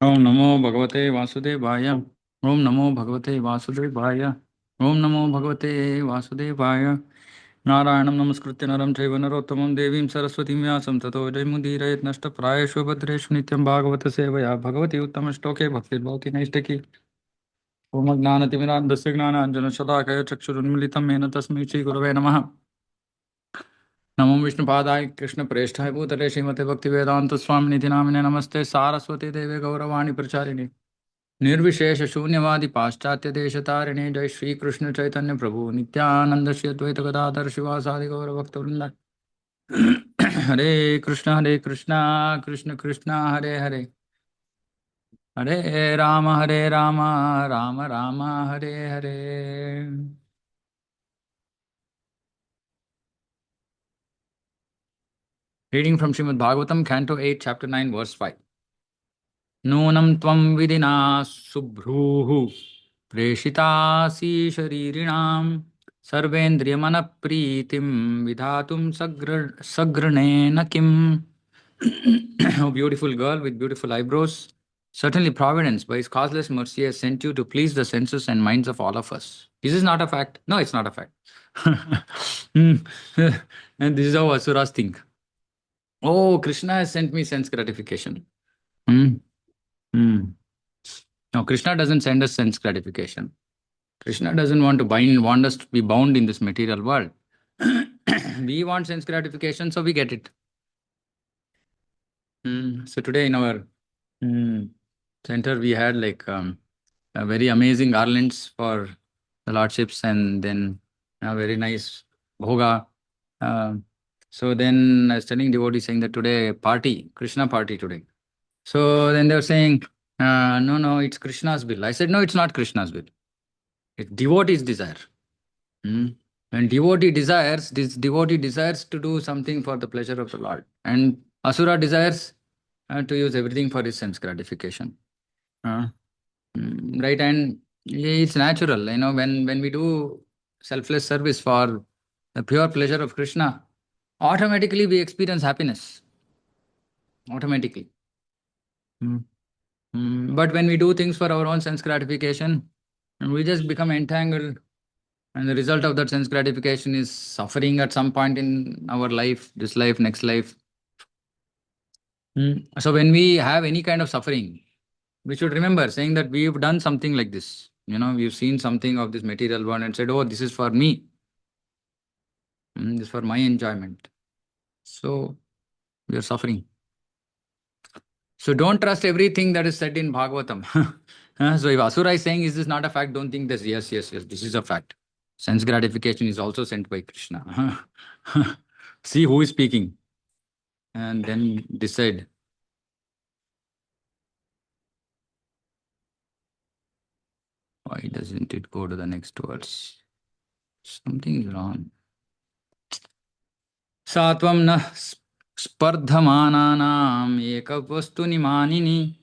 ओम नमो भगवते वासुदेवाय। ओम नमो भगवते वासुदेवाय। ओम नमो भगवते वासुदेवाय। नारायणं नमस्कृत्य नरं चैव नरोत्तमं देवीं सरस्वतीं व्यासं ततो जयमुदीरयेत् नष्टप्रायेषु भद्रेषु नित्यं भागवत सेवया भगवती उत्तमश्लोके भक्तिर्भवति नैष्टिकी। ओम ज्ञानतिमिरान्धस्य ज्ञानाञ्जनशलाकया चक्षुरुन्मिलितं येन तस्मै श्रीगुरवे नमः। नमो विष्णुपादाय कृष्णप्रेष्ठाय भूतले श्रीमते भक्तिवेदान्तस्वामिनिधि नामिने नमस्ते सारस्वती देवे गौरवाणी प्रचारिणे निर्विशेष शून्यवादी पाश्चात्य देश तारिणे जय श्री कृष्ण चैतन्य प्रभु नित्यानंद श्री अद्वैत गदाधर शिवासादि गौर भक्त वृंद। हरे Krishna Krishna Krishna Hare Hare Hare Ram Ram Ram Hare Hare. Reading from Srimad Bhagavatam, Canto 8, Chapter 9, Verse 5. नूनं त्वं विधिना सुभ्रूः प्रेषितासि शरीरिणां सर्वेन्द्रियमनप्रीतिं विधातुं सगृणेन किम्. O beautiful girl with beautiful eyebrows, certainly Providence, by His causeless mercy, has sent you to please the senses and minds of all of us. Is this not a fact? No, it's not a fact. Hmm. And this is how Asuras think. Oh, Krishna has sent me sense gratification. Hmm. Hmm. No, Krishna doesn't send us sense gratification. Krishna doesn't want us to be bound in this material world. We want sense gratification, so we get it. So today in our center, we had like a very amazing garlands for the lordships, and then a very nice bhoga. So then I was telling devotees saying that today party, Krishna party today. So then they were saying, no, it's Krishna's will. I said, no, it's not Krishna's will. It's devotee's desire. When this devotee desires to do something for the pleasure of the Lord. And Asura desires to use everything for his sense gratification. Uh, right, and it's natural, when we do selfless service for the pure pleasure of Krishna, automatically we experience happiness. Automatically. Mm. But when we do things for our own sense gratification, we just become entangled. And the result of that sense gratification is suffering at some point in our life, this life, next life. So when we have any kind of suffering, we should remember saying that we've done something like this. We've seen something of this material world and said, oh, this is for me. This is for my enjoyment. So we are suffering. So don't trust everything that is said in Bhagavatam. So if Asura is saying, is this not a fact? Don't think this. Yes, this is a fact. Sense gratification is also sent by Krishna. See who is speaking and then decide. Why doesn't it go to the next verse? Something is wrong. Satvam na spardhamananam ekavastuni manini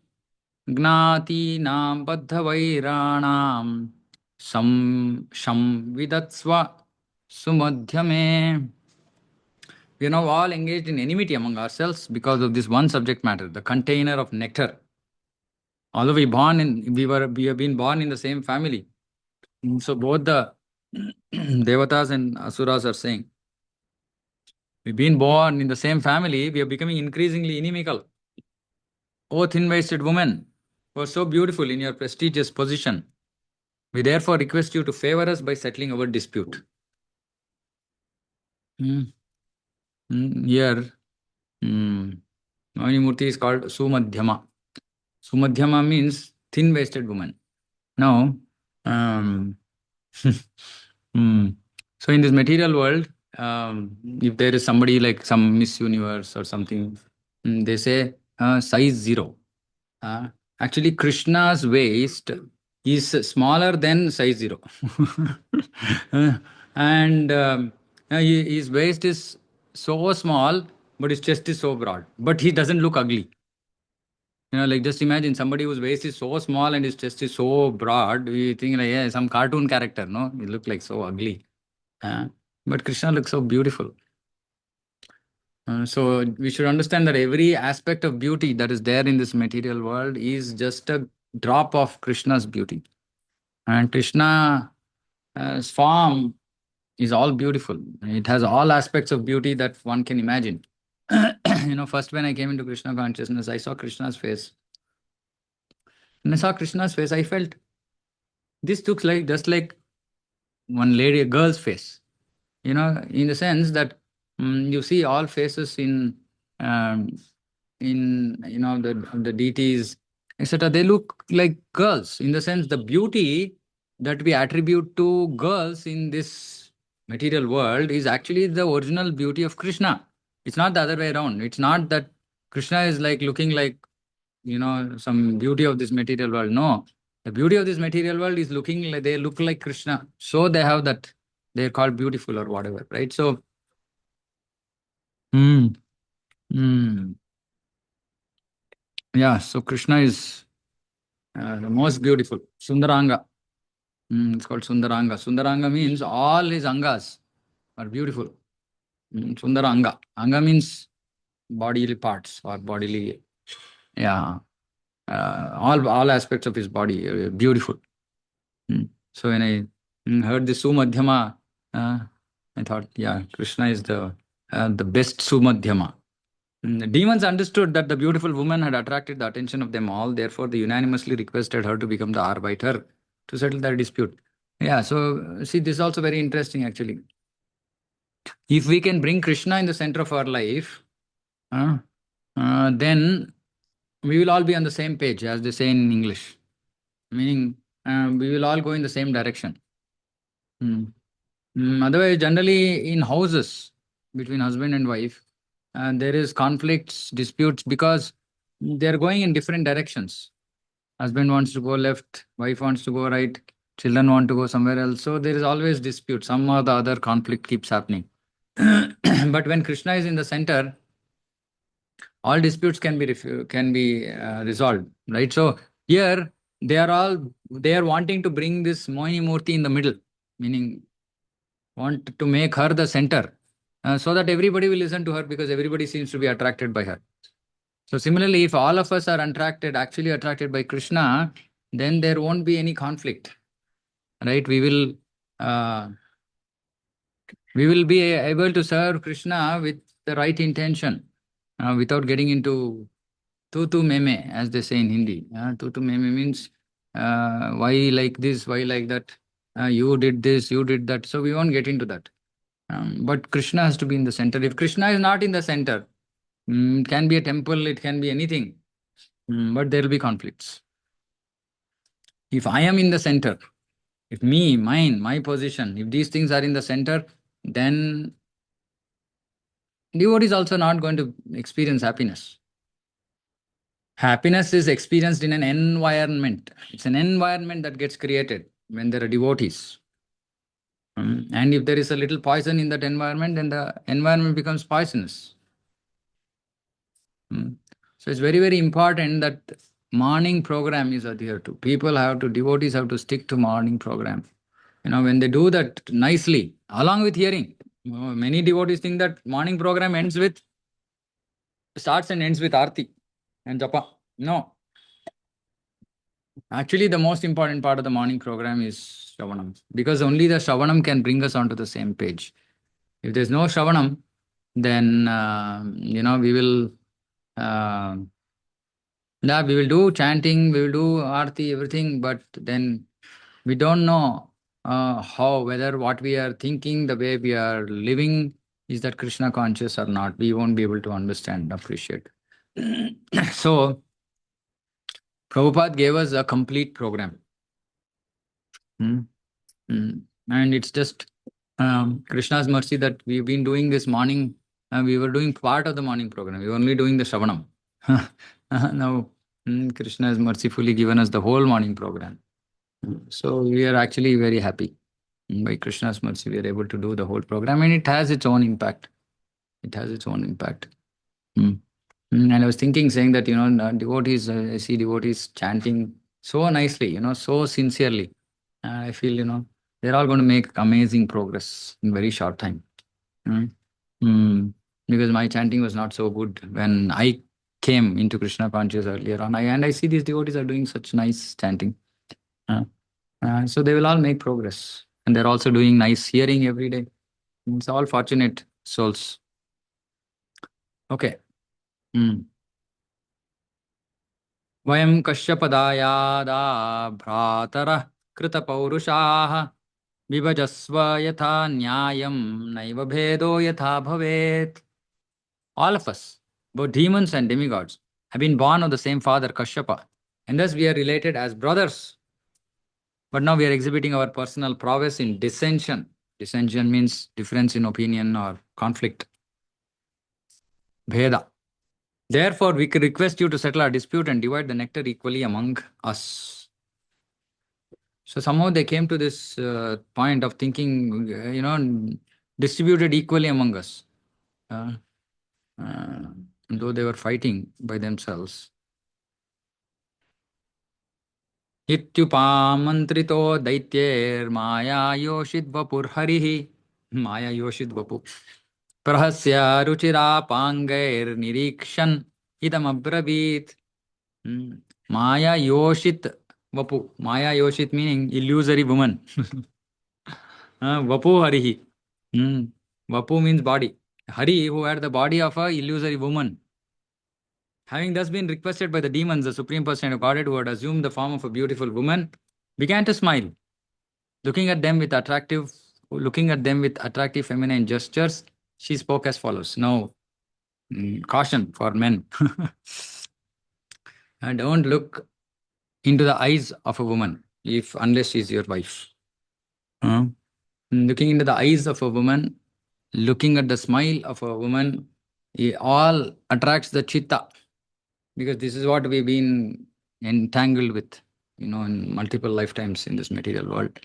gnātīnām baddhavairanām sham vidatsva sumadhyame. We are now all engaged in enmity among ourselves because of this one subject matter, the container of nectar. Although we have been born in the same family. So both the devatas and asuras are saying, we've been born in the same family, we are becoming increasingly inimical. O thin-waisted woman, who are so beautiful in your prestigious position, we therefore request you to favor us by settling our dispute. Here, Murti is called Sumadhyama. Sumadhyama means thin-waisted woman. Now, so in this material world, if there is somebody like some Miss Universe or something, they say size 0. Actually, Krishna's waist is smaller than size 0. And his waist is so small, but his chest is so broad. But he doesn't look ugly. Like just imagine somebody whose waist is so small and his chest is so broad. We think like, yeah, some cartoon character, no? He look like so ugly. But Krishna looks so beautiful. So we should understand that every aspect of beauty that is there in this material world is just a drop of Krishna's beauty. And Krishna's form is all beautiful. It has all aspects of beauty that one can imagine. First when I came into Krishna consciousness, I saw Krishna's face. When I saw Krishna's face, I felt this looks like just like one lady, a girl's face. In the sense that you see all faces um, in the deities, etc. They look like girls. In the sense, the beauty that we attribute to girls in this material world is actually the original beauty of Krishna. It's not the other way around. It's not that Krishna is like looking like some beauty of this material world. No, the beauty of this material world is looking like they look like Krishna. So they have that, they're called beautiful or whatever, right? So, mm, mm, yeah, so Krishna is the most beautiful. Sundaranga. It's called Sundaranga. Sundaranga means all his angas are beautiful. Sundaranga. Anga means bodily parts or bodily, yeah, all aspects of his body beautiful. So when I heard the Sumadhyama, uh, I thought, yeah, Krishna is the best Sumadhyama. The demons understood that the beautiful woman had attracted the attention of them all. Therefore, they unanimously requested her to become the arbiter to settle their dispute. Yeah, so see, this is also very interesting actually. If we can bring Krishna in the center of our life, uh, then we will all be on the same page, as they say in English. Meaning, we will all go in the same direction. Mm. Otherwise, generally in houses between husband and wife, there is conflicts, disputes because they are going in different directions. Husband wants to go left, wife wants to go right, children want to go somewhere else. So there is always dispute. Some or the other conflict keeps happening. But when Krishna is in the center, all disputes can be resolved, right? So here they are wanting to bring this Moini Murti in the middle, meaning want to make her the center, so that everybody will listen to her because everybody seems to be attracted by her. So similarly, if all of us are actually attracted by Krishna, then there won't be any conflict, right? Uh, we will be able to serve Krishna with the right intention, without getting into tu meme, as they say in Hindi. Tu meme means why like this, why like that, you did this, you did that. So we won't get into that. But Krishna has to be in the center. If Krishna is not in the center, it can be a temple, it can be anything, but there will be conflicts. If I am in the center, if me, mine, my position, if these things are in the center, then devotee is also not going to experience happiness. Happiness is experienced in an environment. It's an environment that gets created when there are devotees. And if there is a little poison in that environment, then the environment becomes poisonous. Mm. So it's very, very important that morning program is adhered to. Devotees have to stick to morning program. When they do that nicely, along with hearing. Many devotees think that morning program starts and ends with Aarti and Japa. No. Actually, the most important part of the morning program is Shravanam. Because only the Shravanam can bring us onto the same page. If there's no Shravanam, then, we will uh, yeah, we will do chanting, we will do arti, everything, but then we don't know whether what we are thinking, the way we are living, is that Krishna conscious or not. We won't be able to understand, appreciate. So, Prabhupada gave us a complete program. Hmm? And it's just Krishna's mercy that we've been doing this morning. We were doing part of the morning program. We were only doing the Shravanam. Now, Krishna has mercifully given us the whole morning program. So we are actually very happy. By Krishna's mercy, we are able to do the whole program, and it has its own impact. It has its own impact. Mm. And I was thinking, saying that, devotees, I see devotees chanting so nicely, so sincerely. I feel, they're all going to make amazing progress in very short time. Mm. Mm. because my chanting was not so good when I came into Krishna conscious earlier on. And I see these devotees are doing such nice chanting. Uh, so they will all make progress. And they're also doing nice hearing every day. It's all fortunate souls. Okay. Hmm. वयं कश्यपदायादा भ्रातरः कृतपौरुषाः विभजस्व यथा न्यायं नैव भेदो यथा भवेत्. All of us, both demons and demigods, have been born of the same father, Kashyapa, and thus we are related as brothers. But now we are exhibiting our personal prowess in dissension. Dissension means difference in opinion or conflict. Bheda. Therefore, we could request you to settle our dispute and divide the nectar equally among us. So somehow they came to this point of thinking, distributed equally among us. Uh, though they were fighting by themselves. इत्युपामन्त्रितो दैत्यैर्मायायोषिद्वपुर्हरिः मायायोषिद्वपु प्रहस्य रुचिरापाङ्गैर्निरीक्षन् इदमब्रवीत्. Maya Yoshit Vapu. Maya Yoshit meaning illusory woman. Vapu Harihi. Vapu means body. Hari, who had the body of a illusory woman. Having thus been requested by the demons, the Supreme Personality of Godhead, who had assumed the form of a beautiful woman, began to smile. Looking at them with attractive feminine gestures, she spoke as follows. Now, caution for men. Don't look into the eyes of a woman unless she is your wife. Looking into the eyes of a woman, looking at the smile of a woman, it all attracts the chitta, because this is what we've been entangled with, in multiple lifetimes in this material world.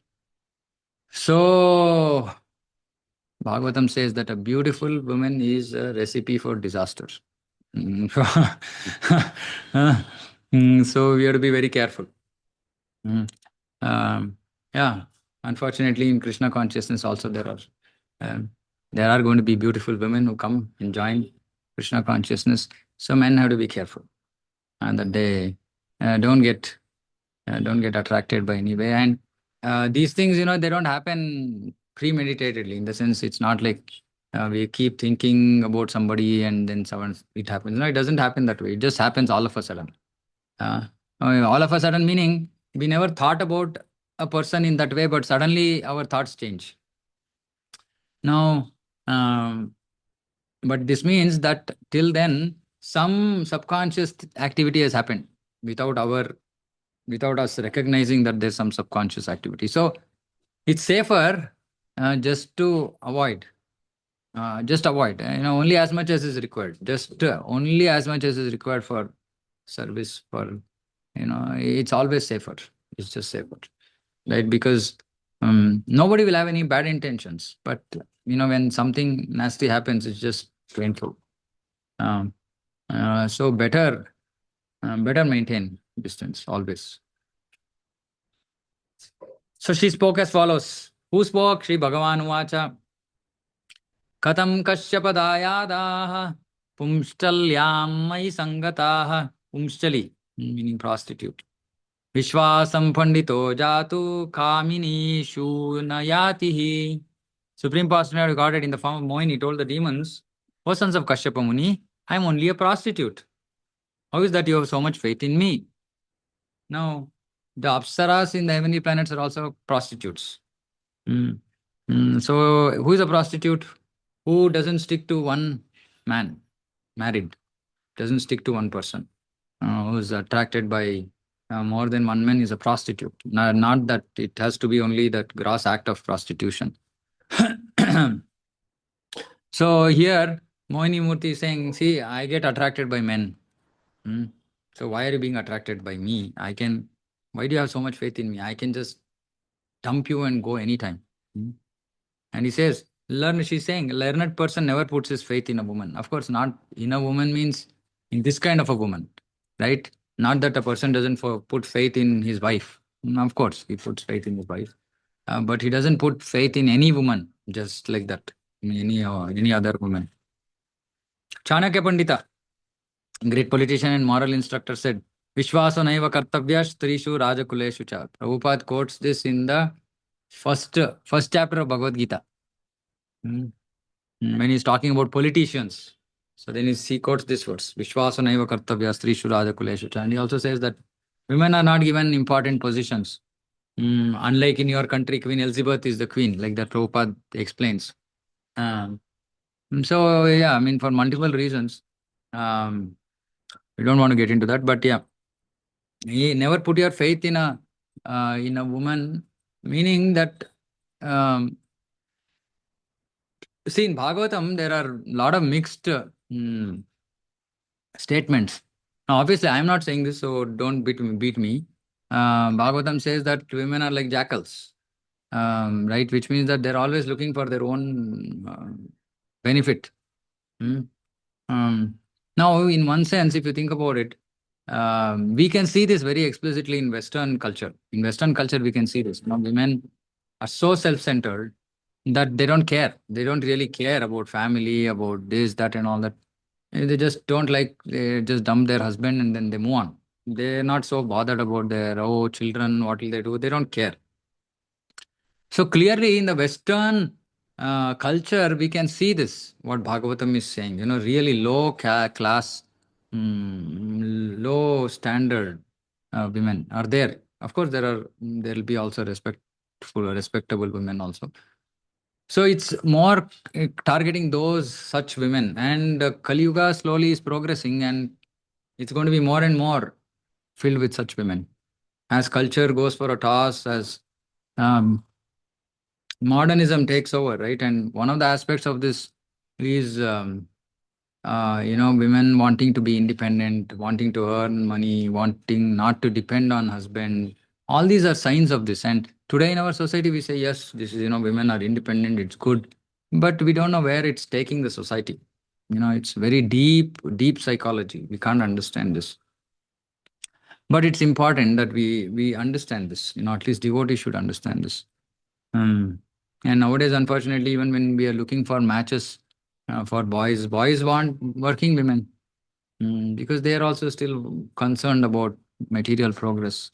So, Bhagavatam says that a beautiful woman is a recipe for disaster. So we have to be very careful. Yeah, unfortunately, in Krishna consciousness also there are going to be beautiful women who come and join Krishna consciousness. So men have to be careful, and that they don't get attracted by any way. And these things, they don't happen premeditatedly. In the sense, it's not like we keep thinking about somebody and then it happens. No, it doesn't happen that way. It just happens all of a sudden. All of a sudden meaning we never thought about a person in that way, but suddenly our thoughts change. Now, but this means that till then some subconscious activity has happened without us recognizing that there's some subconscious activity. So it's safer just to avoid. Only as much as is required. Just only as much as is required for service. It's always safer. It's just safer, right? Because nobody will have any bad intentions. But when something nasty happens, it's just painful. So better maintain distance always. So she spoke as follows. Who spoke? Shri Bhagavan Uvacha. Katam Kashyapadayadah Pumshtalyam Mai Sangataha. Pumshtali, meaning prostitute. Vishwasam Pandito Jatu Kamini Shunayatihi. Supreme Personality regarded in the form of Mohini told the demons, O sons of Kashyapa Muni, I am only a prostitute. How is that you have so much faith in me? Now, the Apsaras in the heavenly planets are also prostitutes. So, who is a prostitute? Who doesn't stick to one man, married, doesn't stick to one person, who is attracted by more than one man is a prostitute. Not that it has to be only that gross act of prostitution. So here, Mohini Murthy is saying, see, I get attracted by men. So why are you being attracted by me? Why do you have so much faith in me? I can just dump you and go anytime. And he says, she's saying, learned person never puts his faith in a woman. Of course, not in a woman means in this kind of a woman, right? Not that a person doesn't put faith in his wife. Of course, he puts faith in his wife. But he doesn't put faith in any woman just like that, any other woman. Chanakya Pandita, great politician and moral instructor, said, Vishwaso naiva kartavya strishu rajakuleshu cha. Prabhupada quotes this in the first chapter of Bhagavad Gita. Hmm. When he's talking about politicians. So then he quotes this verse, Vishwasa naiva kartavya strishu rajakuleshu cha. And he also says that women are not given important positions. Unlike in your country, Queen Elizabeth is the queen, like that Prabhupada explains. Um, so, yeah, I mean, for multiple reasons, um, we don't want to get into that, but yeah, he never put your faith in a woman, meaning that um, see, in Bhagavatam, there are a lot of mixed statements. Now, obviously, I'm not saying this, so don't beat me. Bhagavatam says that women are like jackals, right? Which means that they're always looking for their own benefit. Hmm? Now, in one sense, if you think about it, we can see this very explicitly in Western culture. In Western culture, we can see this. Now, women are so self-centered that they don't care. They don't really care about family, about this, that, and all that. They just don't like, they just dump their husband and then they move on. They're not so bothered about their, oh, children, what will they do? They don't care. So clearly in the Western culture, we can see this, what Bhagavatam is saying, really low class, low standard women are there. Of course, there will be also respectable women also. So it's more targeting those such women, and Kali Yuga slowly is progressing, and it's going to be more and more filled with such women. As culture goes for a toss, as um, modernism takes over, right? And one of the aspects of this is, women wanting to be independent, wanting to earn money, wanting not to depend on husband. All these are signs of this. And today in our society, we say, yes, this is, women are independent, it's good. But we don't know where it's taking the society. It's very deep, deep psychology. We can't understand this. But it's important that we understand this. At least devotees should understand this. Um, and nowadays, unfortunately, even when we are looking for matches for boys want working women because they are also still concerned about material progress,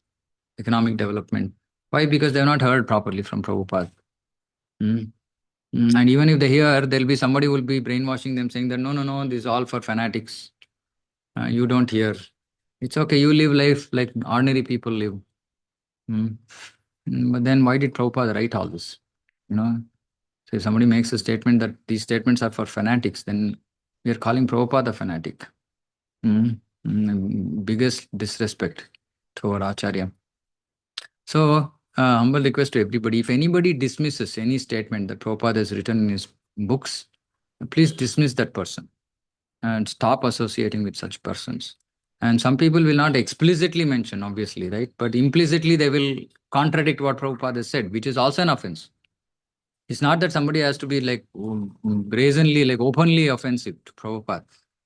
economic development. Why? Because they have not heard properly from Prabhupada. Mm. And even if they hear, there'll be somebody who will be brainwashing them, saying that no, no, no, this is all for fanatics. You don't hear. It's okay. You live life like ordinary people live. Mm. But then why did Prabhupada write all this? You know, so if somebody makes a statement that these statements are for fanatics, then we are calling Prabhupada a fanatic. Biggest disrespect to our Acharya. So, humble request to everybody, if anybody dismisses any statement that Prabhupada has written in his books, please dismiss that person and stop associating with such persons. And some people will not explicitly mention, obviously, right? But implicitly they will contradict what Prabhupada has said, which is also an offense. It's not that somebody has to be like brazenly, like openly offensive to Prabhupada.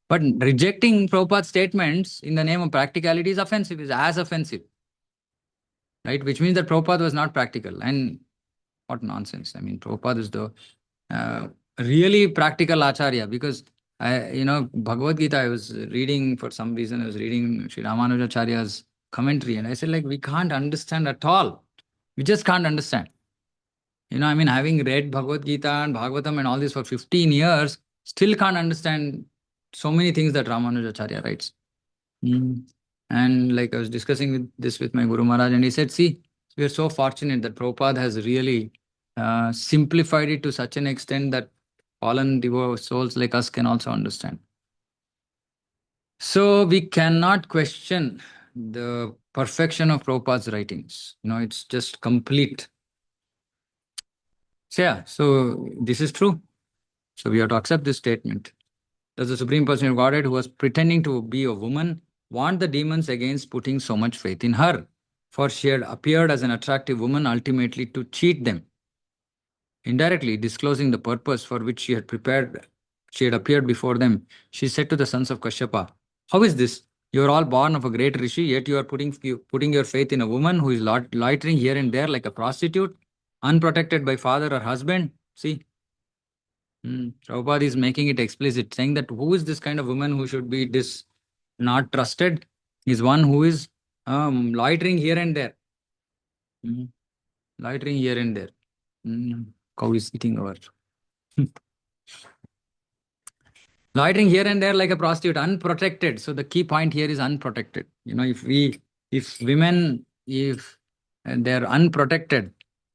But rejecting Prabhupada's statements in the name of practicality is offensive, is as offensive. Right? Which means that Prabhupada was not practical. And what nonsense. I mean, Prabhupada is the really practical Acharya because, Bhagavad Gita, I was reading for some reason, I was reading Sri Ramanujacharya's commentary and I said, like, we can't understand at all. We just can't understand. Having read Bhagavad Gita and Bhagavatam and all this for 15 years, still can't understand so many things that Ramanujacharya writes. And like I was discussing with my Guru Maharaj, and he said, see, we are so fortunate that Prabhupada has really simplified it to such an extent that fallen devout souls like us can also understand. So we cannot question the perfection of Prabhupada's writings. It's just complete. So yeah, so this is true. So we have to accept this statement. Does the Supreme Person of Godhead, who was pretending to be a woman, warned the demons against putting so much faith in her? For she had appeared as an attractive woman ultimately to cheat them, indirectly disclosing the purpose for which she had prepared. She had appeared before them. She said to the sons of Kashyapa, how is this? You are all born of a great rishi, yet you are putting your faith in a woman who is loitering here and there like a prostitute, unprotected by father or husband. See, Prabhupada is making it explicit, saying that who is this kind of woman who should be not trusted is one who is loitering here and there. Mm, Loitering here and there. Cow is eating over. Loitering here and there like a prostitute, unprotected. So the key point here is unprotected. If women, if they're unprotected,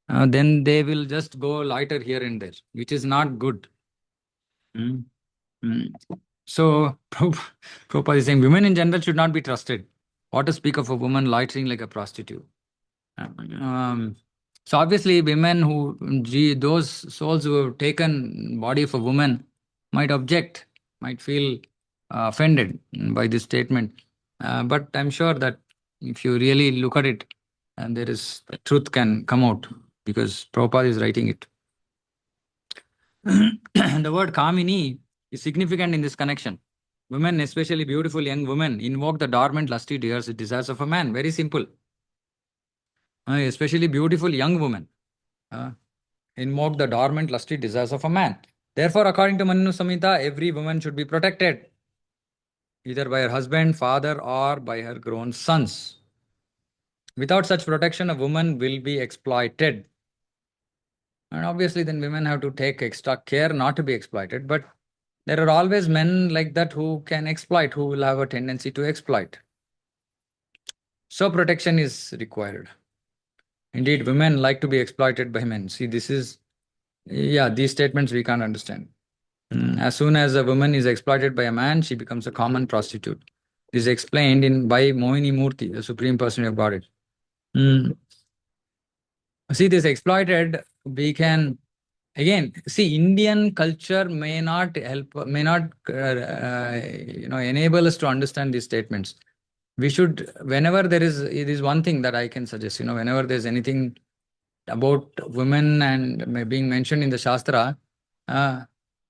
then they will just go loiter here and there, which is not good. Mm. Mm. So Prabhupada is saying women in general should not be trusted. What to speak of a woman loitering like a prostitute? Um, so obviously, women those souls who have taken body of a woman might object, might feel offended by this statement. But I'm sure that if you really look at it, and there is truth can come out because Prabhupada is writing it. The word Kamini is significant in this connection. Women, especially beautiful young women, invoke the dormant lusty desires of a man. Very simple. Especially beautiful young women invoke the dormant lusty desires of a man. Therefore, according to Manu Samhita, every woman should be protected either by her husband, father, or by her grown sons. Without such protection, a woman will be exploited. And obviously, then women have to take extra care not to be exploited. But there are always men like that who can exploit, who will have a tendency to exploit. So, protection is required. Indeed, women like to be exploited by men. See, these statements we can't understand. As soon as a woman is exploited by a man, she becomes a common prostitute. This is explained by Mohini Murthy, the Supreme Personality of Godhead. Mm. See, this exploited, we can again see Indian culture may not help, may not enable us to understand these statements. We should, whenever it is one thing that I can suggest. Whenever there's anything about women and being mentioned in the Shastra,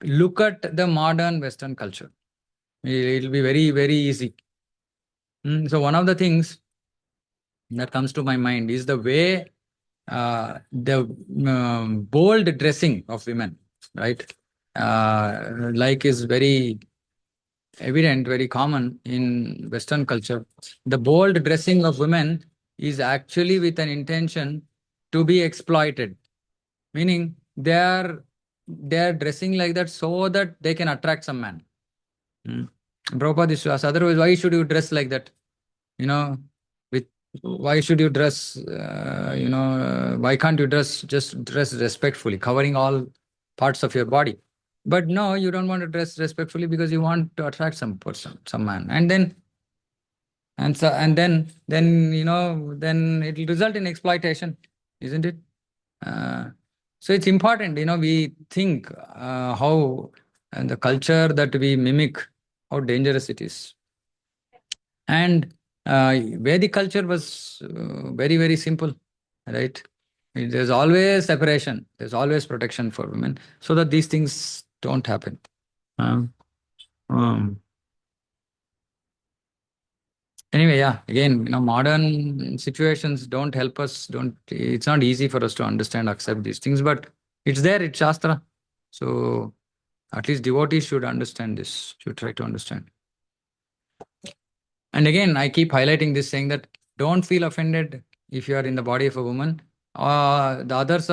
look at the modern Western culture. It'll be very, very easy. So one of the things that comes to my mind is the way the bold dressing of women, right? Like is very evident, very common in Western culture. The bold dressing of women is actually with an intention to be exploited, meaning they are dressing like that so that they can attract some man. Prabhupada is to ask, otherwise, why should you dress like that? You know, with why should you dress? Why can't you just dress respectfully, covering all parts of your body? But no, you don't want to dress respectfully because you want to attract some person, some man, then it will result in exploitation, isn't it? Uh, so it's important, we think how and the culture that we mimic, how dangerous it is. And Vedic culture was very, very simple, right? There's always separation, there's always protection for women so that these things don't happen. Um, um, anyway, yeah, again, modern situations don't help us, it's not easy for us to understand, accept these things, but it's there, it's Shastra. So at least devotees should understand this, should try to understand. And again, I keep highlighting this, saying that don't feel offended if you are in the body of a woman. The others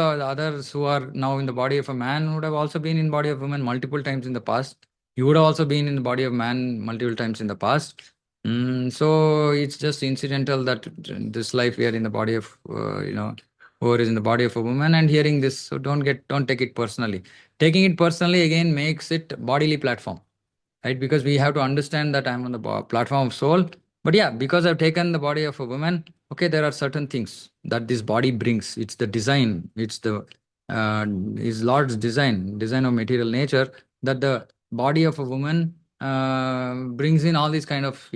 who are now in the body of a man would have also been in the body of a woman multiple times in the past. You would have also been in the body of man multiple times in the past. So it's just incidental that this life we are in the body of whoever is in the body of a woman and hearing this. So don't take it personally. Taking it personally again makes it bodily platform, right? Because we have to understand that I'm on the platform of soul. But yeah, because I've taken the body of a woman, okay, there are certain things that this body brings. It's the design, it's the is Lord's design of material nature, that the body of a woman brings in all these kind of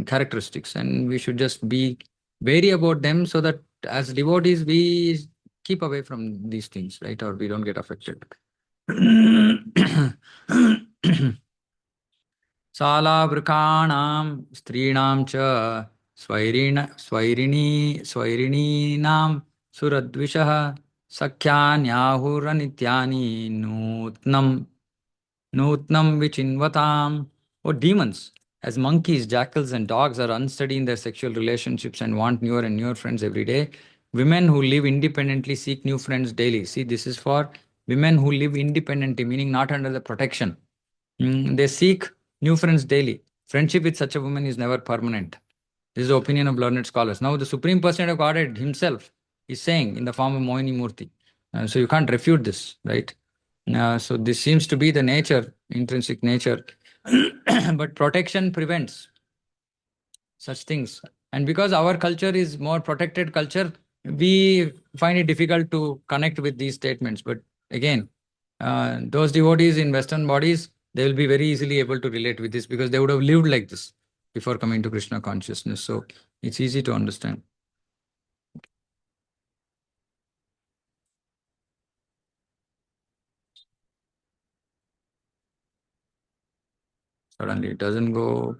characteristics, and we should just be wary about them so that as devotees we keep away from these things, right? Or we don't get affected. शालावृकाणां स्त्रीणां च स्वैरिणीनां सुरद्विषः सख्यान्याहुरनित्यानि नूत्नं Nutnam vichinvatam. Or demons. As monkeys, jackals, and dogs are unsteady in their sexual relationships and want newer and newer friends every day, women who live independently seek new friends daily. See, this is for women who live independently, meaning not under the protection. They seek new friends daily. Friendship with such a woman is never permanent. This is the opinion of learned scholars. Now, the Supreme Personality of Godhead himself is saying in the form of Mohini Murthy. So you can't refute this, right? So this seems to be the nature, intrinsic nature. But protection prevents such things. And because our culture is more protected culture, we find it difficult to connect with these statements. But again, those devotees in Western bodies, they will be very easily able to relate with this because they would have lived like this before coming to Krishna consciousness. So it's easy to understand. Suddenly it doesn't go,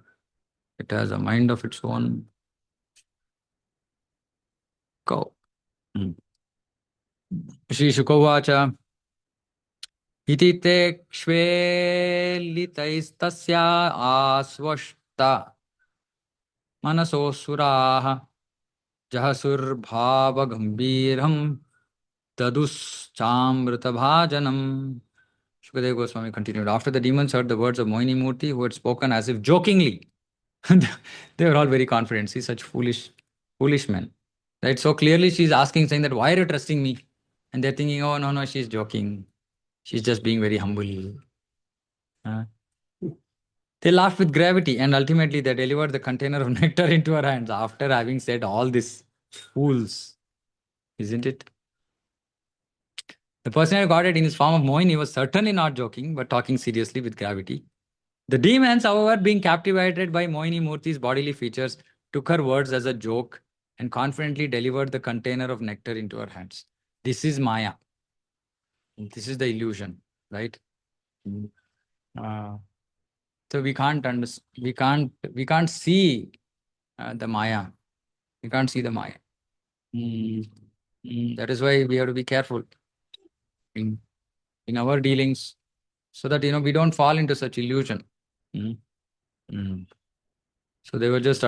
it has a mind of its own. Go. Hmm. Shri Shukovacha. इति ते क्ष्वेलितैस्तस्या आस्वष्टा मनसोऽसुराः जहसुर्भावगम्भीरम् तदुश्चामृतभाजनम्. Shukadeva Goswami continued. After the demons heard the words of Mohini Murthy, who had spoken as if jokingly, they were all very confident. See, such foolish men. Right? So clearly she's asking, saying that, why are you trusting me? And they're thinking, oh, no, no, she's joking. She's just being very humble. Uh, They laughed with gravity and ultimately they delivered the container of nectar into her hands after having said all this. Fools, isn't it? The person who got it in his form of Mohini was certainly not joking but talking seriously with gravity. The demons, however, being captivated by Mohini Murthy's bodily features, took her words as a joke and confidently delivered the container of nectar into her hands. This is Maya. This is the illusion, right? Mm. Uh, so we can't see the Maya. We can't see the Maya. Mm. That is why we have to be careful in, in our dealings so that we don't fall into such illusion. Mm. Mm. So they were just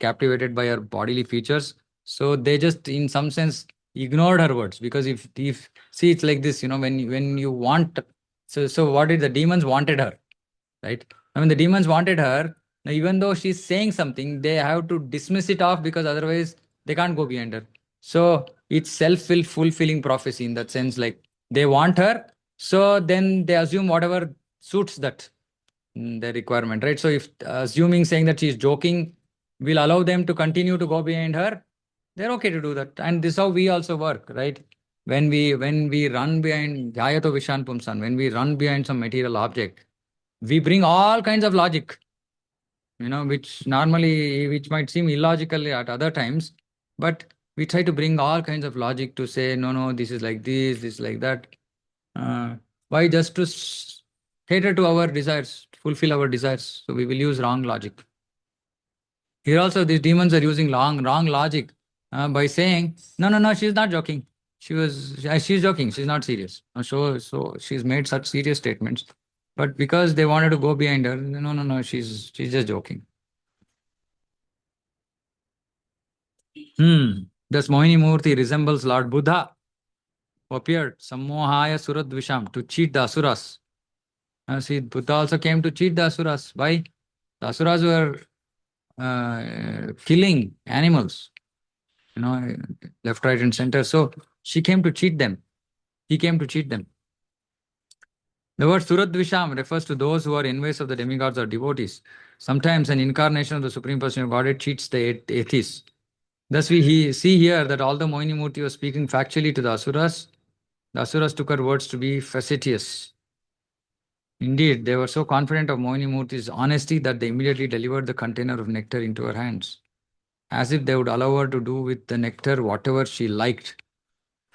captivated by her bodily features. So they just, in some sense, ignored her words because if see, it's like this, when you want. So what did the demons wanted her, right? I mean, the demons wanted her. Now, even though she's saying something, they have to dismiss it off because otherwise they can't go behind her. So it's self-fulfilling prophecy in that sense. Like they want her, so then they assume whatever suits that the requirement, right? So if assuming saying that she's joking will allow them to continue to go behind her, they're okay to do that. And this is how we also work, right? When we run behind Dhyato Vishan Pumsan, when we run behind some material object, we bring all kinds of logic, which might seem illogical at other times, but we try to bring all kinds of logic to say, no, no, this is like this is like that. Why? Just to cater to our desires, fulfill our desires. So we will use wrong logic. Here also, these demons are using wrong logic by saying, no, no, no, she's not joking. She's joking. She's not serious. So she's made such serious statements, but because they wanted to go behind her, no, no, no, she's just joking. Thus, Mohini Murthy resembles Lord Buddha, who appeared Sammohaya Suradvisham to cheat the asuras. See, Buddha also came to cheat the asuras. Why? The asuras were killing animals, left, right, and center. So she came to cheat them. He came to cheat them. The word Suradvisham refers to those who are envious of the demigods or devotees. Sometimes an incarnation of the Supreme Person of Godhead cheats the atheists. Thus, we see here that although Mohini Murthy was speaking factually to the asuras took her words to be facetious. Indeed, they were so confident of Mohini Murthy's honesty that they immediately delivered the container of nectar into her hands, as if they would allow her to do with the nectar whatever she liked,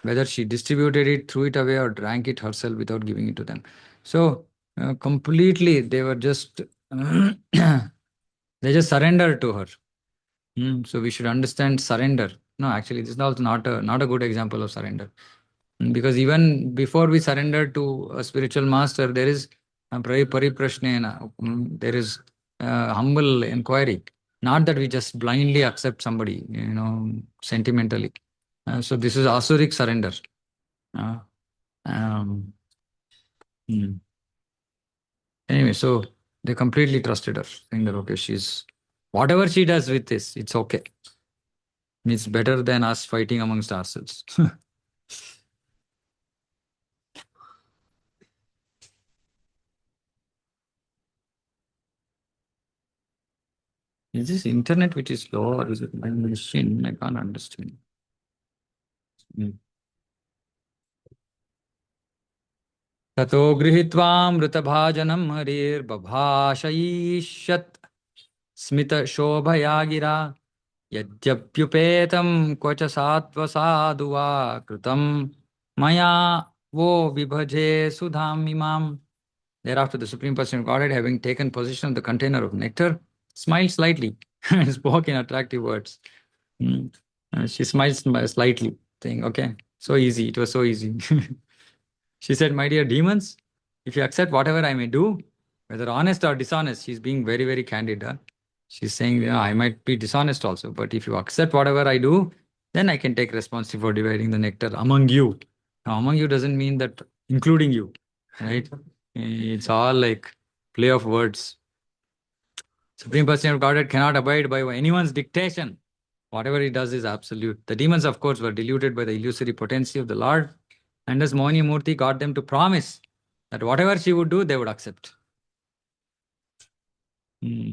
whether she distributed it, threw it away, or drank it herself without giving it to them. So, completely, they were just, they just surrendered to her. So, we should understand surrender. No, actually, this is also not a good example of surrender. Because even before we surrender to a spiritual master, there is Pariprashnena. There is humble inquiry. Not that we just blindly accept somebody, sentimentally. So this is asuric surrender. Uh, um, hmm. Anyway, so they completely trusted her, saying that okay, she's whatever she does with this, it's okay. It's better than us fighting amongst ourselves. Is this internet which is slow or is it my machine? I can't understand. Hmm. ततो गृहीत्वामृतभाजनं हरिर्बभाषयीष्यत् स्मितशोभया गिरा यद्यप्युपेतं क्व च सात्वसादु वा कृतं मया वो विभजे सुधाम् इमाम्. Thereafter, the Supreme Personality of Godhead, having taken possession of the container of nectar, smiled slightly and spoke in attractive words. Hmm. She smiled slightly, saying, okay, so easy, it was so easy. She said, my dear demons, if you accept whatever I may do, whether honest or dishonest, she's being very, very candid. Huh? She's saying, I might be dishonest also, but if you accept whatever I do, then I can take responsibility for dividing the nectar among you. Now, among you doesn't mean that including you, right? It's all like play of words. Supreme Personality of Godhead cannot abide by anyone's dictation. Whatever he does is absolute. The demons, of course, were deluded by the illusory potency of the Lord, and as Mohini Murthy got them to promise that whatever she would do, they would accept. Hmm.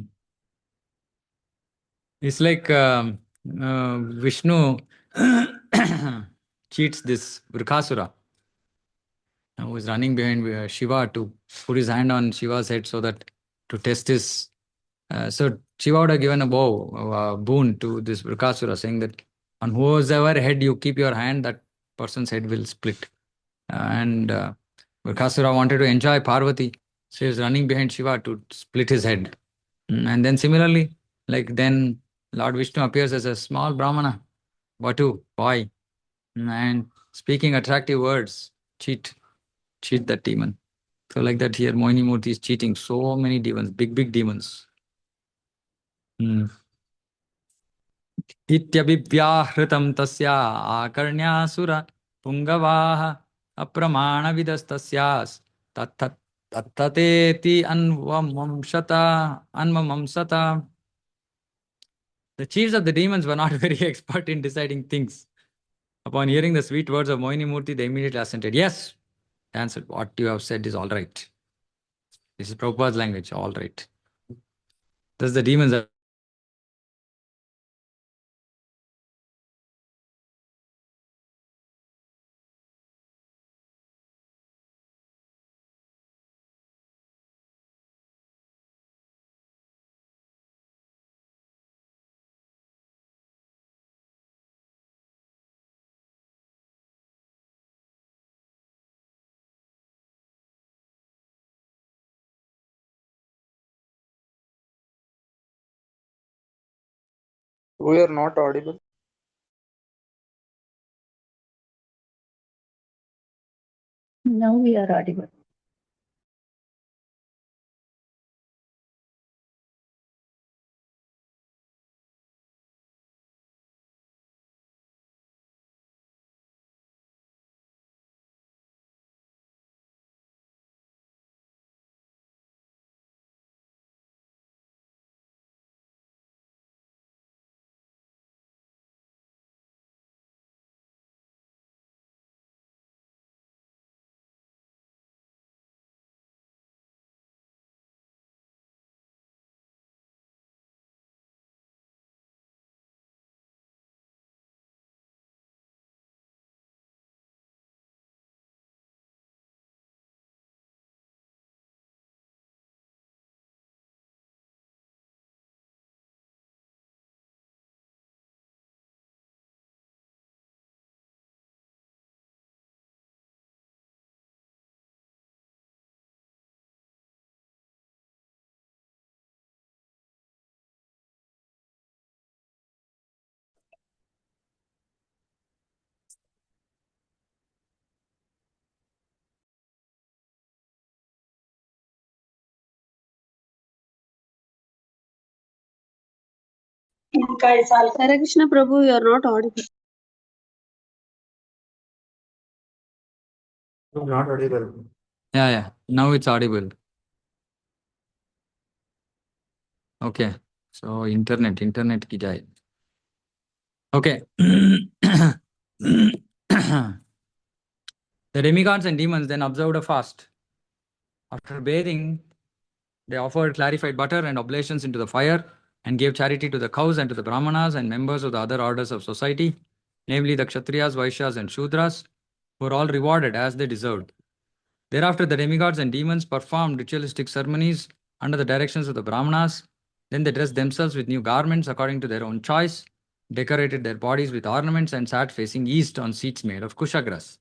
It's like Vishnu cheats this Vrikasura, who is running behind Shiva to put his hand on Shiva's head so that to test his. So Shiva would have given a boon to this Vrikasura, saying that on whoever head you keep your hand, that person's head will split. And Vrikasura wanted to enjoy Parvati, so he was running behind Shiva to split his head. And then similarly, like then Lord Vishnu appears as a small Brahmana, Vatu, boy, and speaking attractive words, cheat that demon. So like that here, Mohini Murthy is cheating so many demons, big, big demons. Hmm. इत्यभिव्याहृतं तस्या आकर्ण्यासुर पुङ्गवाः अप्रमाणविदस्तस्यास् तत्तत् तत्ततेति अन्वमंसता. The chiefs of the demons were not very expert in deciding things. Upon hearing the sweet words of Mohini Murthy, they immediately assented. Yes, they answered, what you have said is all right. This is Prabhupada's language, all right. Thus the demons are We are not audible. Now we are audible. Hare Krishna Prabhu, you are not audible. Not audible. Yeah, yeah. Now it's audible. Okay. So internet ki jai. Okay. The demigods and demons then observed a fast. After bathing, they offered clarified butter and oblations into the fire and gave charity to the cows and to the brahmanas and members of the other orders of society, namely the Kshatriyas, Vaishyas, and Shudras, who were all rewarded as they deserved. Thereafter, the demigods and demons performed ritualistic ceremonies under the directions of the brahmanas. Then they dressed themselves with new garments according to their own choice, decorated their bodies with ornaments, and sat facing east on seats made of kushagras.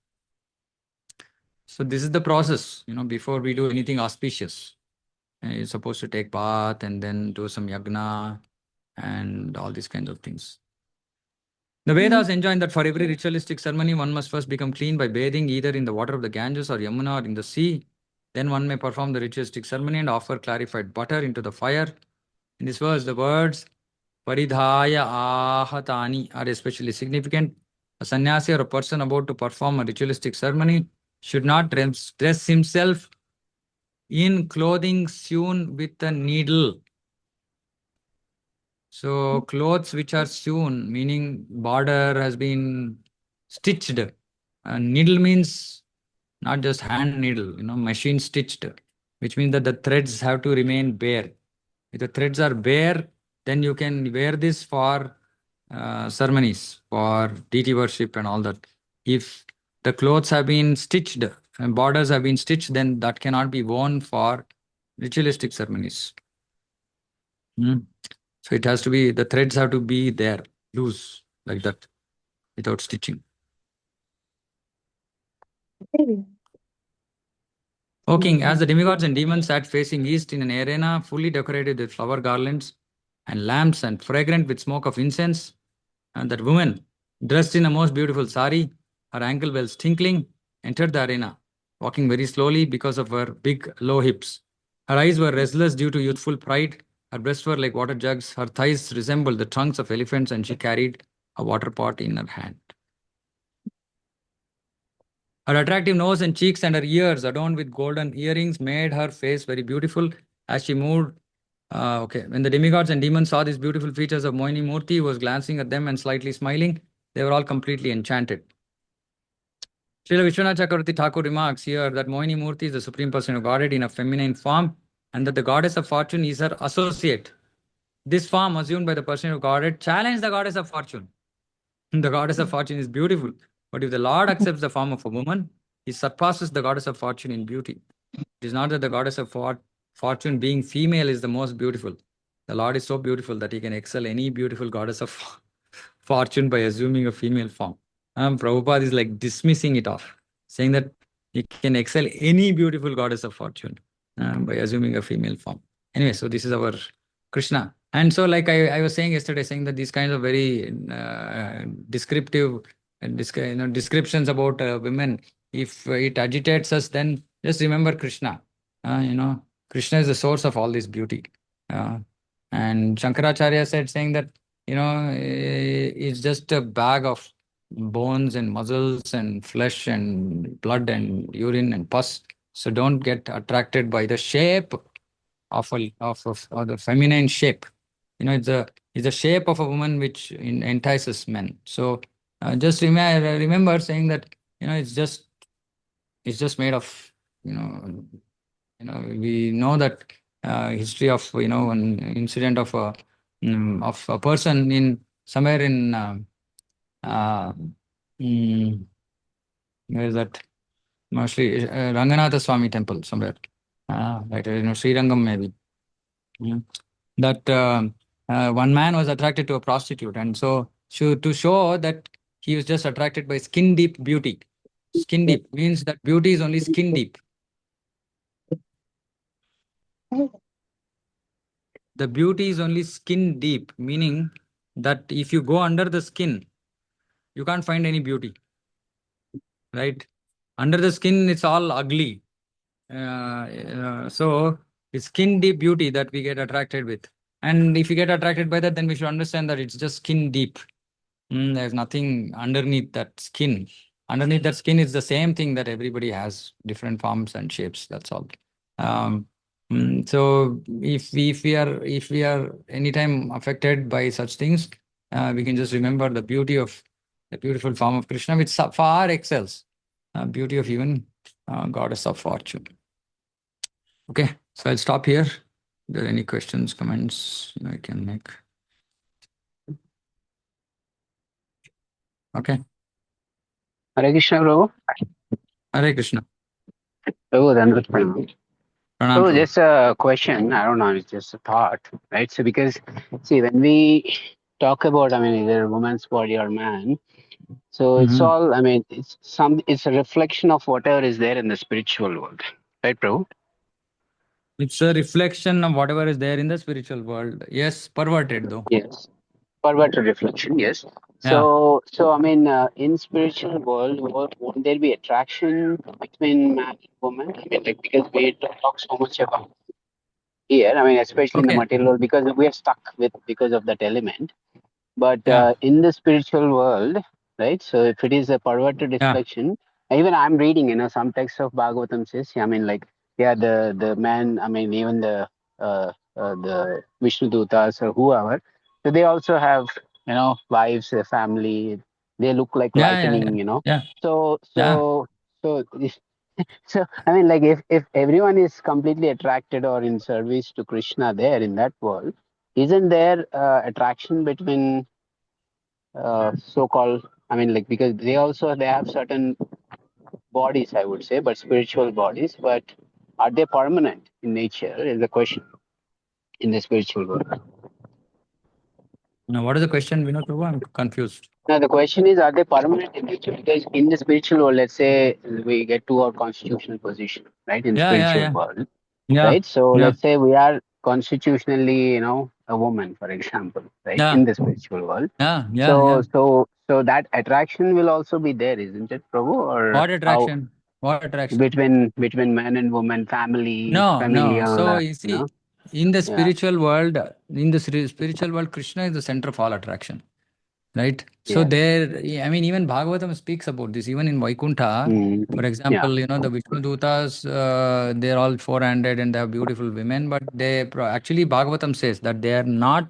So this is the process, before we do anything auspicious. You're supposed to take bath and then do some yagna and all these kinds of things. The Vedas enjoin that for every ritualistic ceremony, one must first become clean by bathing either in the water of the Ganges or Yamuna or in the sea. Then one may perform the ritualistic ceremony and offer clarified butter into the fire. In this verse, the words Paridhaya Ahatani are especially significant. A sannyasi or a person about to perform a ritualistic ceremony should not dress himself in clothing sewn with a needle. So clothes which are sewn, meaning border has been stitched. Needle means not just hand needle, machine stitched, which means that the threads have to remain bare. If the threads are bare, then you can wear this for ceremonies, for deity worship and all that. If the clothes have been stitched and borders have been stitched, then that cannot be worn for ritualistic ceremonies. Hmm. So it has to be, the threads have to be there, loose, like that, without stitching. O king, as the demigods and demons sat facing east in an arena fully decorated with flower garlands and lamps and fragrant with smoke of incense, and that woman, dressed in a most beautiful sari, her ankle bells tinkling, entered the arena, walking very slowly because of her big, low hips. Her eyes were restless due to youthful pride, her breasts were like water jugs, her thighs resembled the trunks of elephants, and she carried a water pot in her hand. Her attractive nose and cheeks and her ears, adorned with golden earrings, made her face very beautiful as she moved. When the demigods and demons saw these beautiful features of Moini Murti, who was glancing at them and slightly smiling, they were all completely enchanted. Srila Vishwanath Chakravarti Thakur remarks here that Moini Murti is the Supreme Person of Godhead in a feminine form and that the Goddess of Fortune is her associate. This form, assumed by the Person of Godhead, challenged the Goddess of Fortune. The Goddess of Fortune is beautiful, but if the Lord accepts the form of a woman, he surpasses the Goddess of Fortune in beauty. It is not that the Goddess of Fortune, being female, is the most beautiful. The Lord is so beautiful that he can excel any beautiful Goddess of Fortune by assuming a female form. Prabhupada is like dismissing it off, saying that he can excel any beautiful Goddess of Fortune by assuming a female form. Anyway, so this is our Krishna. And so, like I was saying yesterday, saying that these kinds of very descriptive descriptions about women, if it agitates us, then just remember Krishna. Krishna is the source of all this beauty. Uh, and Shankaracharya said, saying that, it's just a bag of bones and muscles and flesh and blood and urine and pus. So don't get attracted by the shape of or the feminine shape. It's a shape of a woman which entices men. So just remember saying that it's just made of we know that history of an incident of a person in somewhere in uh, mm, where is that, mostly Ranganatha Swami temple somewhere, like Sri Rangam maybe. Mm. That one man was attracted to a prostitute, and so to show that he was just attracted by skin deep beauty. Skin deep means that beauty is only skin deep. The beauty is only skin deep, meaning that if you go under the skin, you can't find any beauty, right? Under the skin, it's all ugly. So it's skin deep beauty that we get attracted with. And if you get attracted by that, then we should understand that it's just skin deep. There's nothing underneath that skin. Underneath that skin is the same thing that everybody has, different forms and shapes. That's all. Um, so if we are anytime affected by such things, we can just remember the beauty of the beautiful form of Krishna, which far excels beauty of even goddess of fortune. Okay, so I'll stop here. If there are any questions, comments, I can make. Okay. Hare Krishna, Prabhu. Hare Krishna. Prabhu, Dandavat Pranam. Pranam, So, Prabhu. just a question. I don't know. It's just a thought, right? So, because see, when we talk about, I mean, either woman's body or man, so it's Mhm. all. I mean, it's a reflection of whatever is there in the spiritual world, right, Prabhu? It's a reflection of whatever is there in the spiritual world. Yes, perverted though. Yes. Forward to reflection. Yes. Yeah. So I mean, in spiritual world, won't there be attraction between man and woman? I mean, like because we talk so much about here. I mean, especially in the Okay. material world, because we are stuck with because of that element. But Yeah. in the spiritual world, right? So if it is a perverted Yeah. reflection, even I'm reading, some text of Bhagavatam says, I mean, like, yeah, the man, I mean, even the Vishnu Dutas or whoever, so they also have, wives, a family. They look like Yeah. Yeah. lightning, Yeah. So Yeah. so so I mean, like, if everyone is completely attracted or in service to Krishna there in that world, isn't there attraction between so-called, I mean, like, because they have certain bodies, I would say, but spiritual bodies, but are they permanent in nature is the question in the spiritual world. Now, what is the question, Vinod Prabhu? I'm confused. Now the question is, are they permanent in nature? Because in the spiritual world, let's say we get to our constitutional position, right, in Yeah. Yeah. spiritual Yeah. world, Yeah. right? So Yeah. let's say we are constitutionally, a woman, for example, right, Yeah. in the spiritual world. Yeah. Yeah. So Yeah. so so that attraction will also be there, isn't it, Prabhu? Or What how attraction? What attraction? between man and woman, family, No. No. familial, So you see, in the yeah, spiritual world, spiritual world, Krishna is the center of all attraction. Right? So yeah, there, I mean, even Bhagavatam speaks about this. Even in Vaikuntha, mm, for yeah, example, the Vishnu Dutas, they're all four-handed and they have beautiful women, but actually Bhagavatam says that they are not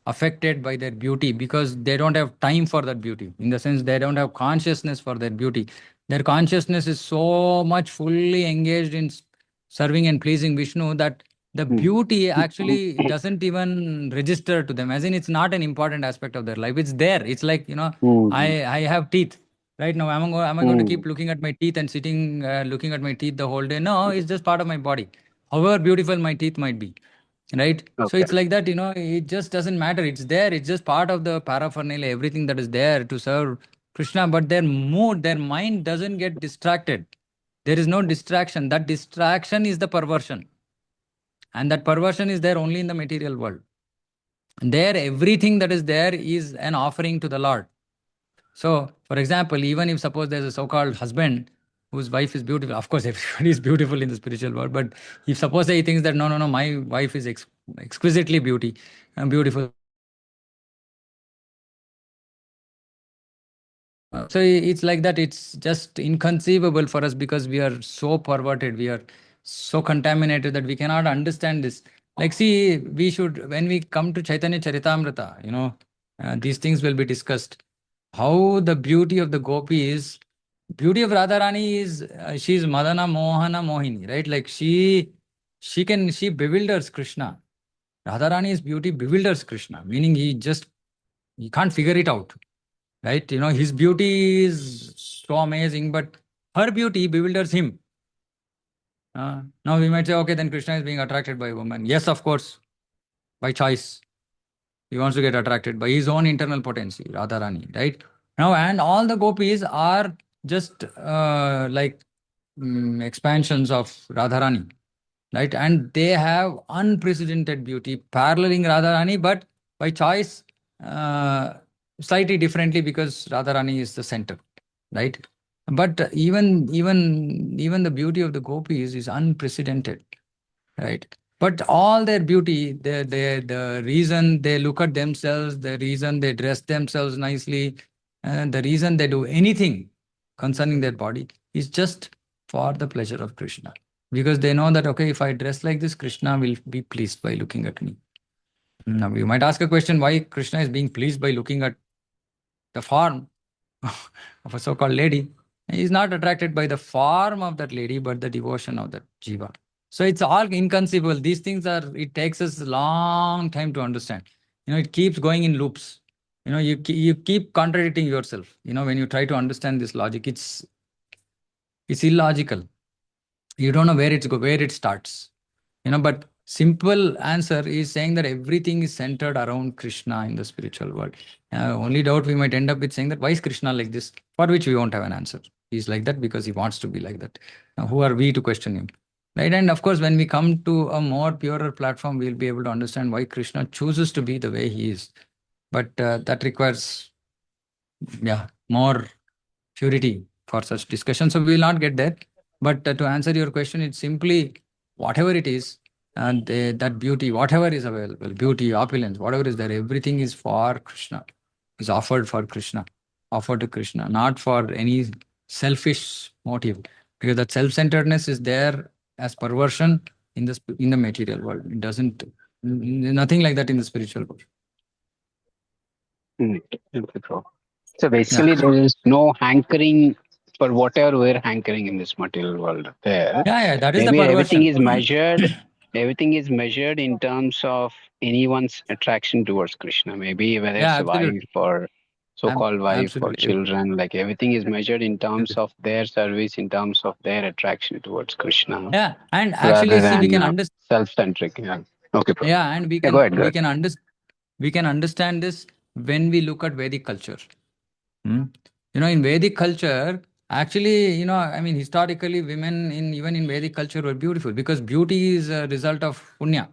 affected by their beauty because they don't have time for that beauty. In the sense, they don't have consciousness for their beauty. Their consciousness is so much fully engaged in serving and pleasing Vishnu that the mm, beauty actually doesn't even register to them, as in it's not an important aspect of their life. It's there. It's like, mm, I have teeth. Right now, am I going to keep mm, looking at my teeth and sitting looking at my teeth the whole day? No, it's just part of my body. However beautiful my teeth might be, right? So okay, it's like that, it just doesn't matter. It's there. It's just part of the paraphernalia, everything that is there to serve Krishna. But their mood, their mind doesn't get distracted. There is no distraction. That distraction is the perversion, and that perversion is there only in the material world. There, everything that is there is an offering to the Lord. So, for example, even if suppose there's a so-called husband whose wife is beautiful, of course, everybody is beautiful in the spiritual world. But if suppose he thinks that no, no, no, my wife is exquisitely beautiful. So it's like that. It's just inconceivable for us because we are so perverted. We are so contaminated that we cannot understand this. Like, see, we should, when we come to Chaitanya Charitamrita, these things will be discussed. How the beauty of the gopi is, beauty of Radharani is, she's Madana Mohana Mohini, right? Like she bewilders Krishna. Radharani's beauty bewilders Krishna, meaning he can't figure it out, right? His beauty is so amazing, but her beauty bewilders him. Now we might say, okay, then Krishna is being attracted by a woman. Yes, of course, by choice. He wants to get attracted by his own internal potency, Radharani, right? Now, and all the gopis are just like expansions of Radharani, right? And they have unprecedented beauty, paralleling Radharani, but by choice, uh, slightly differently because Radharani is the center, right? But even the beauty of the gopis is unprecedented, right? But all their beauty, the reason they look at themselves, the reason they dress themselves nicely, and the reason they do anything concerning their body is just for the pleasure of Krishna. Because they know that, okay, if I dress like this, Krishna will be pleased by looking at me. Now, you might ask a question, why Krishna is being pleased by looking at the form of a so-called lady. He is not attracted by the form of that lady, but the devotion of that jiva. So it's all inconceivable. These things are, it takes us a long time to understand. It keeps going in loops. You keep contradicting yourself. When you try to understand this logic, it's illogical. You don't know where it starts. But simple answer is saying that everything is centered around Krishna in the spiritual world. Only doubt we might end up with saying that why is Krishna like this, for which we won't have an answer. He's like that because he wants to be like that. Now, who are we to question him? Right? And of course, when we come to a more purer platform, we'll be able to understand why Krishna chooses to be the way he is. But that requires, more purity for such discussion. So we will not get there. But to answer your question, it's simply whatever it is, and that beauty, whatever is available, beauty, opulence, whatever is there, everything is for Krishna, is offered for Krishna, offered to Krishna, not for any selfish motive. Because that self-centeredness is there as perversion in the material world. It doesn't, nothing like that in the spiritual world. Okay, bro. So Yeah. basically, there is no hankering for whatever we're hankering in this material world. There, Yeah, that is the maybe everything perversion. is measured. Everything is measured in terms of anyone's attraction towards Krishna. Maybe whether Yeah, it's a wife absolutely. or I'm so-called wife or absolutely. children, like everything is measured in terms of their service, in terms of their attraction towards Krishna, Yeah, and actually, rather see, we than can understand. self-centric. Yeah. Okay, bro. Yeah, and Yeah, go ahead. Go ahead. we can understand this when we look at Vedic culture. Hmm. In Vedic culture, actually, I mean, historically, women even in Vedic culture were beautiful because beauty is a result of punya,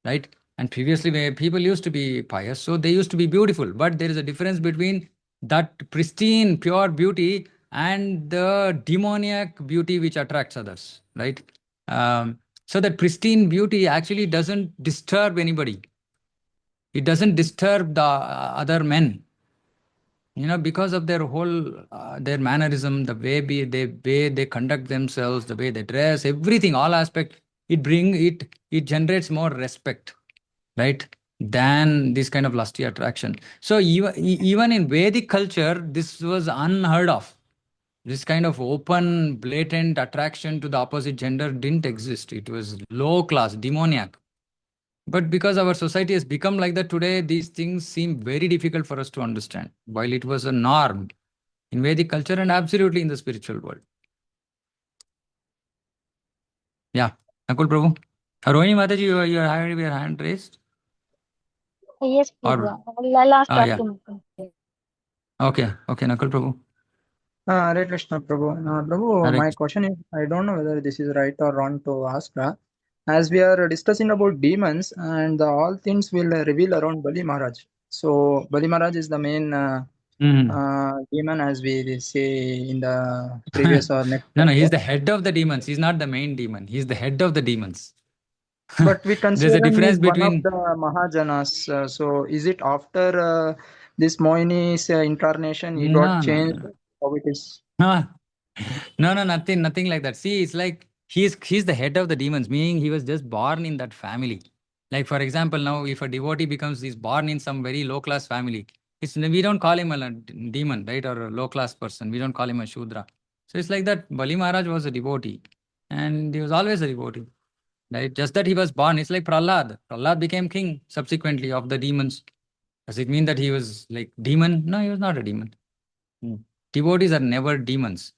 right? And previously, where people used to be pious, so they used to be beautiful. But there is a difference between that pristine, pure beauty and the demoniac beauty which attracts others, right? So that pristine beauty actually doesn't disturb anybody. It doesn't disturb the other men, because of their whole their mannerism, the way they conduct themselves, the way they dress, everything, all aspect, it generates more respect, right, than this kind of lusty attraction. So even in Vedic culture, this was unheard of. This kind of open, blatant attraction to the opposite gender didn't exist. It was low class, demoniac. But because our society has become like that today, these things seem very difficult for us to understand, while it was a norm in Vedic culture and absolutely in the spiritual world. Yeah. Nakul Prabhu. Rohini Mataji, you have your hand raised? Yes, Or, Prabhu. I'll ask yeah. after Mukund. Okay, Nakul Prabhu. Hare Krishna, Prabhu. Prabhu, Hare my question is, I don't know whether this is right or wrong to ask. As we are discussing about demons and all things will reveal around Bali Maharaj. So Bali Maharaj is the main Mhm. demon, as we say in the previous or next No, he's chapter. the head of the demons. He's not the main demon. He's the head of the demons. But we There's consider a him is difference one of between. the Mahajanas. So is it after this Moini's incarnation, he got No, no, changed? no. How it is? No, no, nothing like that. See, it's like he's the head of the demons, meaning he was just born in that family. Like for example, now if a devotee he's born in some very low class family, we don't call him a demon, right, or a low class person. We don't call him a shudra. So it's like that. Bali Maharaj was a devotee, and he was always a devotee, right? Just that he was born. It's like Prahlad. Prahlad became king subsequently of the demons. Does it mean that he was like demon? No, he was not a demon. Hmm. Devotees are never demons.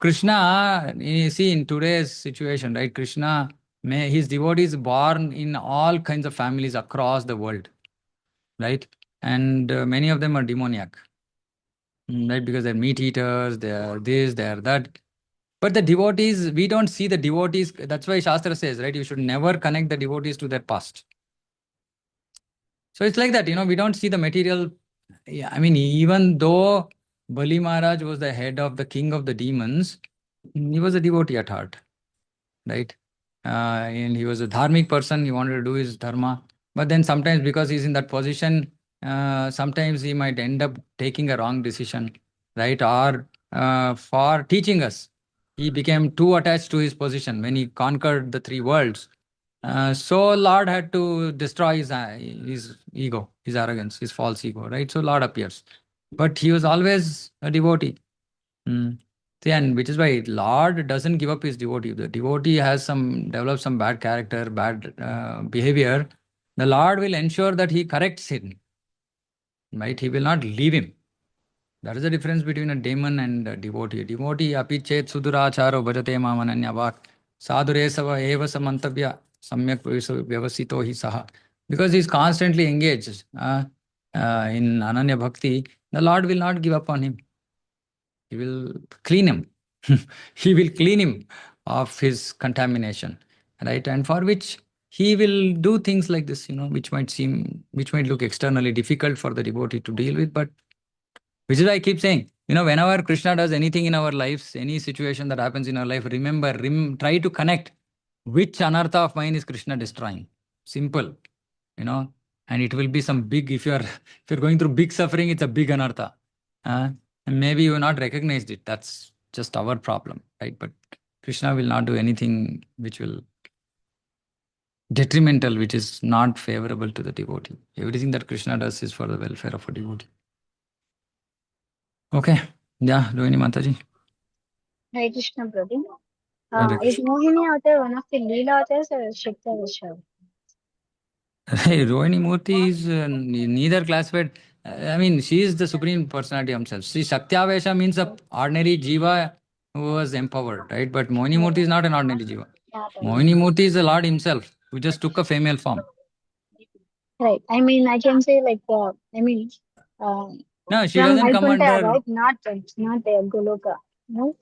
Krishna, you see, in today's situation, right? Krishna, his devotees born in all kinds of families across the world, right? And many of them are demoniac, right? Because they're meat eaters, they're this, they're that. But the devotees, we don't see the devotees. That's why Shastra says, right? You should never connect the devotees to their past. So it's like that, we don't see the material. Yeah, I mean, even though Bali Maharaj was the head of the king of the demons, he was a devotee at heart, right? and he was a dharmic person. He wanted to do his dharma. But then sometimes because he's in that position, sometimes he might end up taking a wrong decision, right? Or for teaching us, he became too attached to his position when he conquered the three worlds. So Lord had to destroy his ego, his arrogance, his false ego, right? So Lord appears. But he was always a devotee. Mm. See, and which is why Lord doesn't give up his devotee. The devotee has develops some bad character, bad behavior. The Lord will ensure that he corrects him, right? He will not leave him. That is the difference between a demon and a devotee. Devotee api chet suduracharo bhajate mamananya vak sadhure sava eva samantavya samyak vyavasito hi saha. Because he is constantly engaged in ananya bhakti, the Lord will not give up on him. He will clean him. He will clean him of his contamination, right? And for which he will do things like this, which might look externally difficult for the devotee to deal with, but which is why I keep saying, whenever Krishna does anything in our lives, any situation that happens in our life, remember, try to connect which anartha of mine is Krishna destroying. Simple, and it will be some big, if you're going through big suffering, it's a big anartha. And maybe you have not recognized it. That's just our problem, right? But Krishna will not do anything which will detrimental, which is not favorable to the devotee. Everything that Krishna does is for the welfare of a devotee. Okay. Yeah, Rohini Mataji. Hare Krishna, Prabhu. Hare Is Krishna. Mohini Avatar one of the Leela avatars or Shakti avatar? Hey, Rohini Murthy is neither classified. I mean, she is the supreme personality himself. See, Satyavesha means a ordinary jiva who was empowered, right? But Mohini Murthy is not an ordinary jiva. Mohini Murthy is the Lord himself who just took a female form. Right. I mean, I can say like, uh, No, she from doesn't come Vaikuntha, under. right? Not Goloka. No?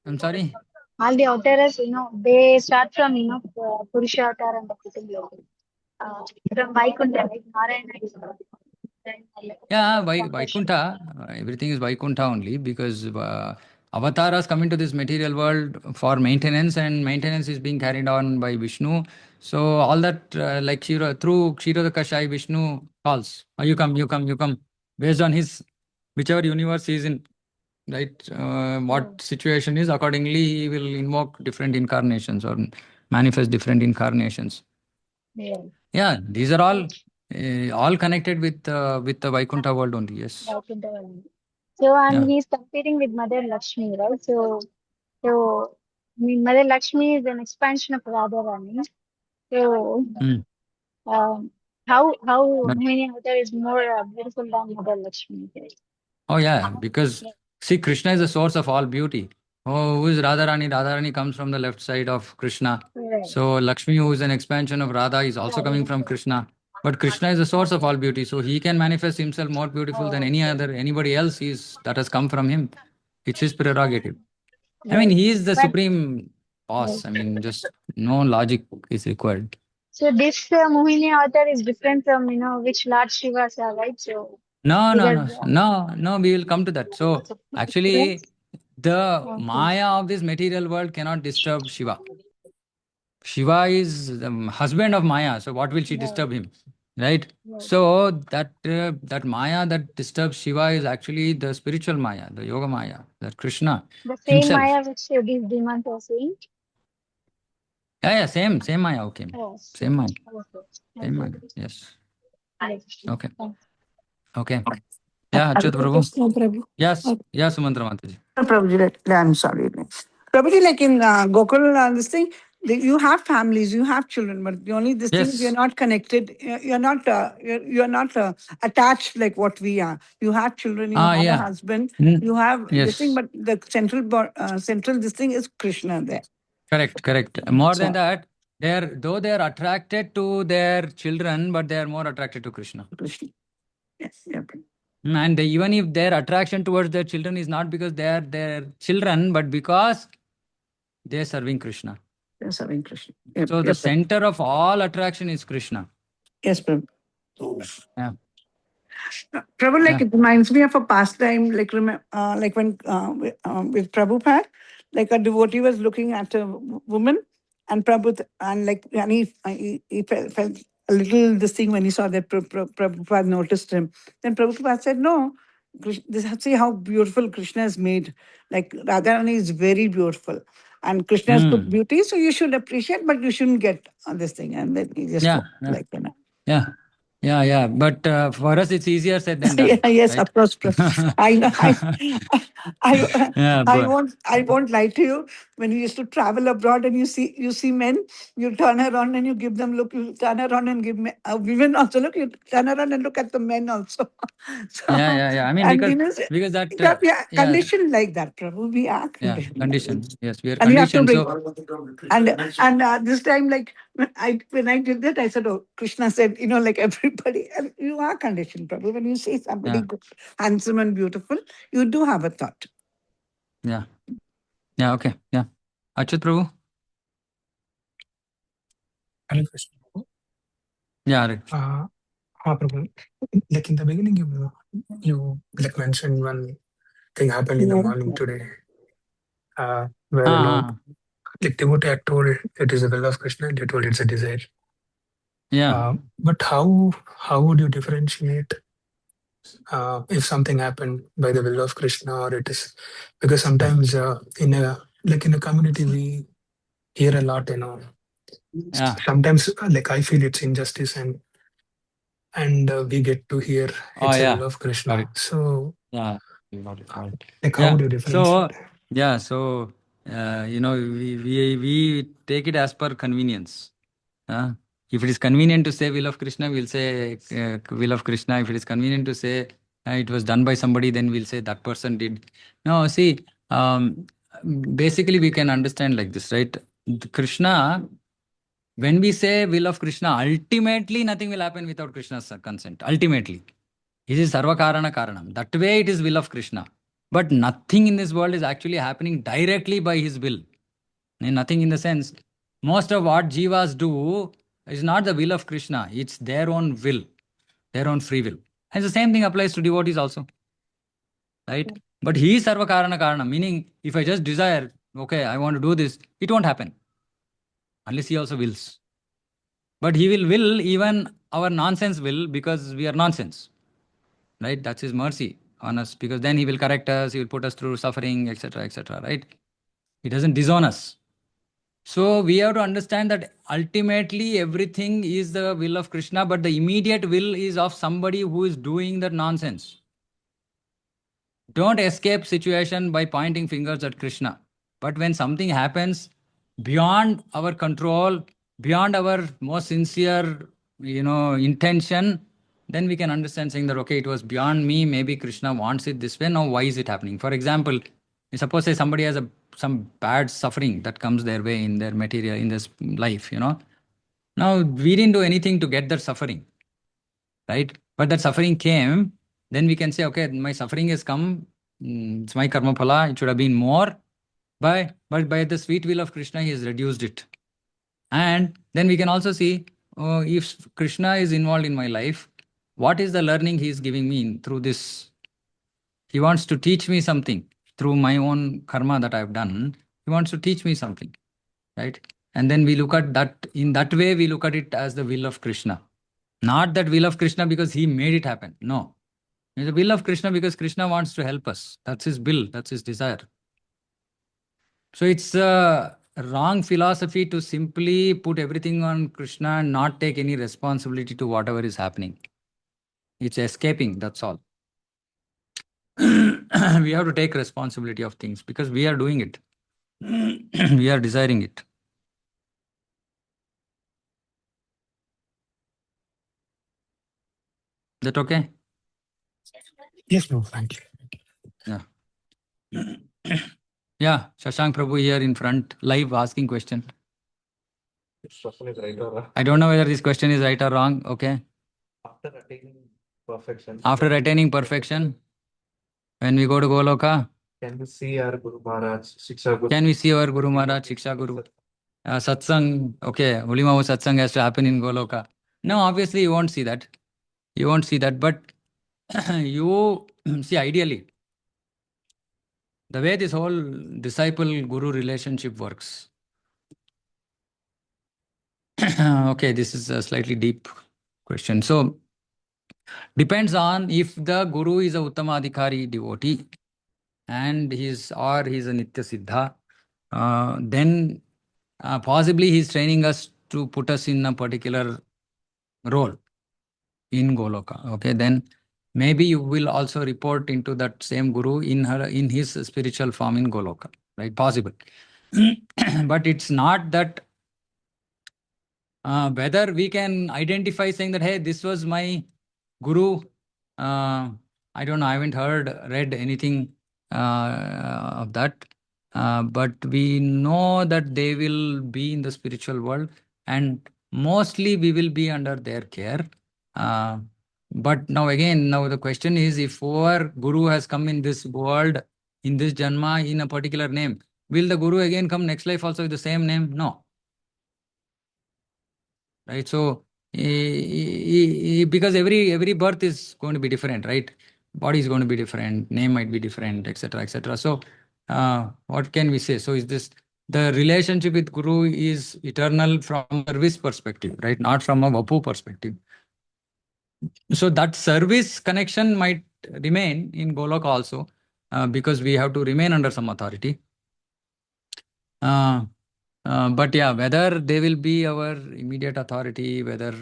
I'm sorry. All the avatars, they start from, Purusha avatar and the Kutubi. From Vaikuntha, like Narayana is Yeah, Vaikuntha, everything is Vaikuntha only because avatars come into this material world for maintenance, and maintenance is being carried on by Vishnu. So all that, like through Kshirodakashai, Vishnu calls, you come, you come, you come, based on his, whichever universe he is in, right? What situation is, accordingly, he will invoke different incarnations or manifest different incarnations. Yeah, these are all connected with the Vaikuntha world only. Yes. Vaikuntha only. So, and Yeah. he's competing with Mother Lakshmi, right? So, I mean, Mother Lakshmi is an expansion of Radharani. So, Mm. how But, Mohini Avatar is more beautiful than Mother Lakshmi? oh yeah, because see, Krishna is the source of all beauty. Oh, who is Radharani? Radharani comes from the left side of Krishna. Right. So Lakshmi, who is an expansion of Radha, is also coming from Krishna. But Krishna is the source of all beauty, so he can manifest himself more beautiful than anybody else that has come from him. It's his prerogative. I mean, he is the But supreme boss. I mean, just no logic is required. so this Mohini Avatar is different from which Lord Shivas are, right? So No, no, because no, no, no, we will come to that. So actually, the Maya of this material world cannot disturb Shiva. Shiva is the husband of Maya, so what will she disturb him? Right? So that Maya that disturbs Shiva is actually the spiritual Maya, the Yoga Maya, that Krishna the same himself. Maya which these demons are saying. Yeah, same Maya, okay. Yes. Same Maya. Okay. Same Maya, yes. Okay. Thanks. Okay. Yeah, Achyut Hare Prabhu. Krishna, Prabhu. Yes, yes, Sumantra Mataji. Prabhuji, I'm sorry. Prabhuji, like in Gokul, this thing, you have families, you have children, but the only this thing is you're Yes. not connected. You're not attached like what we are. You have children, you have a Yeah. husband, Mm. you have this thing, Yes. but the central this thing is Krishna there. Correct. More than that, though they are attracted to their children, but they are more attracted to Krishna. Krishna. Yes. Yeah. And even if their attraction towards their children is not because they are their children, but because they are serving Krishna. They're serving Krishna. Yep. So the center of all attraction is Krishna. Yes, Prabhu. Yeah. Prabhu, like it reminds me of a pastime, like when with Prabhupada, like a devotee was looking at a woman, And Prabhupada, and like, and he felt a little this thing when he saw that Prabhupada noticed him. Then Prabhupada said, no, see how beautiful Krishna is made. Like Radharani is very beautiful. And Krishna has put beauty, so you should appreciate, but you shouldn't get on this thing. And then he just like, you know. Yeah. But for us, it's easier said than done. Yes, right? of course. I know. Yeah, I won't lie to you. When you used to travel abroad and you see men, you turn around and you give them look. You turn around and give women also look. You turn around and look at the men also. So, yeah. I mean, and because that we are conditioned like that, Prabhu. We are conditioned. condition. Yes, we are And you have to conditioned. bring. And this time, like when I did that, I said, "Oh, Krishna said, like everybody, and you are conditioned, Prabhu. When you see somebody good, handsome and beautiful, you do have a thought." Yeah. Okay. Yeah. Achyut Prabhu. Hare Krishna. Yeah. Right. Prabhu, like in the beginning, you like mentioned one thing happened in the morning today, where like devotee had told it is the will of Krishna, and they told it's a desire. Yeah. But how would you differentiate if something happened by the will of Krishna or it is, because sometimes in a community we hear a lot, Yeah. sometimes like I feel it's injustice and we get to hear it's a will of Krishna. Correct. So Yeah. like how would you differentiate? So we take it as per convenience. If it is convenient to say will of Krishna, we'll say will of Krishna. If it is convenient to say it was done by somebody, then we'll say that person did. No, see, basically we can understand like this, right? Krishna, when we say will of Krishna, ultimately nothing will happen without Krishna's consent. Ultimately. It is Sarvakarana Karanam. That way it is will of Krishna. But nothing in this world is actually happening directly by his will. Nothing in the sense, most of what jivas do is not the will of Krishna. It's their own will, their own free will. And the same thing applies to devotees also. Right? But he is Sarvakarana Karanam, meaning if I just desire, okay, I want to do this, it won't happen. Unless he also wills. But he will even our nonsense will, because we are nonsense. Right? That's his mercy on us, because then he will correct us, he will put us through suffering, etc., right? He doesn't disown us. So we have to understand that ultimately everything is the will of Krishna, but the immediate will is of somebody who is doing that nonsense. Don't escape situation by pointing fingers at Krishna. But when something happens beyond our control, beyond our most sincere, intention, then we can understand saying that, okay, it was beyond me, maybe Krishna wants it this way, now why is it happening? For example, suppose say somebody has some bad suffering that comes their way in their material, in this life, Now, we didn't do anything to get that suffering, right? But that suffering came, then we can say, okay, my suffering has come, it's my karma phala, it should have been more, but by the sweet will of Krishna, he has reduced it. And then we can also see, if Krishna is involved in my life, what is the learning he is giving me through this? He wants to teach me something through my own karma that I have done. He wants to teach me something, right? And then we look at that, in that way, we look at it as the will of Krishna. Not that will of Krishna because he made it happen. No. It's the will of Krishna because Krishna wants to help us. That's his will, that's his desire. So it's a wrong philosophy to simply put everything on Krishna and not take any responsibility to whatever is happening. It's escaping, that's all. We have to take responsibility of things because we are doing it. We are desiring it. That okay? Yes, no, thank you. Yeah. Yeah, Shashank Prabhu here in front, live asking question. This question is right or wrong? I don't know whether this question is right or wrong. Okay. After attaining perfection. After attaining perfection, when we go to Goloka, can we see our Guru Maharaj, Shiksha Guru? Can we see our Guru Maharaj, Shiksha Guru? Satsang, okay, Holy Mahu Satsang has to happen in Goloka. No, obviously you won't see that. You won't see that, but you see, ideally, the way this whole disciple-guru relationship works, Okay, this is a slightly deep question. So, depends on if the Guru is a Uttamadhikari devotee and he's a Nitya Siddha, then possibly he's training us to put us in a particular role in Goloka. Okay, then maybe you will also report into that same Guru in his spiritual form in Goloka, right? Possible. But it's not that whether we can identify saying that, hey, this was my Guru. I don't know, I haven't read anything of that. But we know that they will be in the spiritual world and mostly we will be under their care. But now the question is, if our Guru has come in this world, in this Janma, in a particular name, will the Guru again come next life also with the same name? No. Right? So, because every birth is going to be different, right? Body is going to be different, name might be different, etc., etc. So, what can we say? So, is this the relationship with Guru is eternal from service perspective, right? Not from a Vapu perspective. So, that service connection might remain in Golok also, because we have to remain under some authority. But yeah, whether they will be our immediate authority, whether,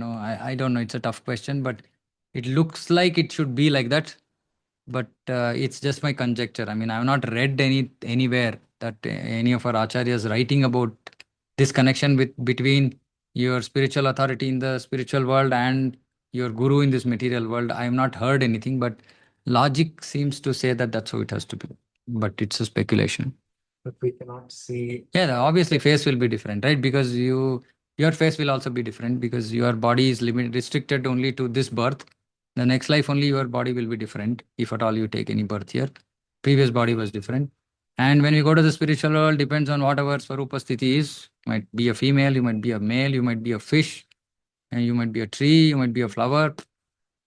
I don't know, it's a tough question, but it looks like it should be like that. But it's just my conjecture. I mean, I have not read anywhere that any of our acharyas writing about this connection between your spiritual authority in the spiritual world and your guru in this material world. I have not heard anything, but logic seems to say that that's how it has to be. But it's a speculation. But we cannot see. Yeah, obviously face will be different, right? Because your face will also be different because your body is restricted only to this birth. The next life only your body will be different if at all you take any birth here. Previous body was different. And when we go to the spiritual world, depends on what our Swarupa Sthiti is. Might be a female, you might be a male, you might be a fish, and you might be a tree, you might be a flower.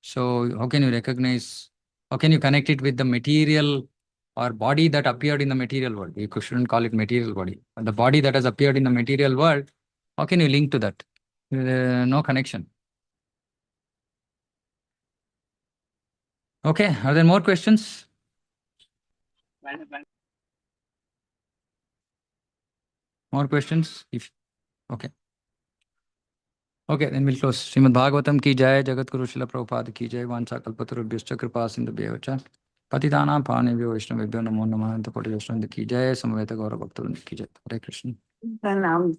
So how can you recognize, how can you connect it with the material or body that appeared in the material world? You shouldn't call it material body. But the body that has appeared in the material world, how can you link to that? No connection. Okay, are there more questions? More questions? Okay. Okay, then we'll close. Srimad Bhagavatam ki jai, Jagat Guru Srila Prabhupada ki jai, Vancha Kalpatarubhyascha Kripa Sindhu Bhavacha, Patitana Panebhyo Vaishnavebhyo Namo Namaha, Anta Koti Vaishnava ki jai, Samaveta Gaura Bhakta ki jai. Hare Krishna.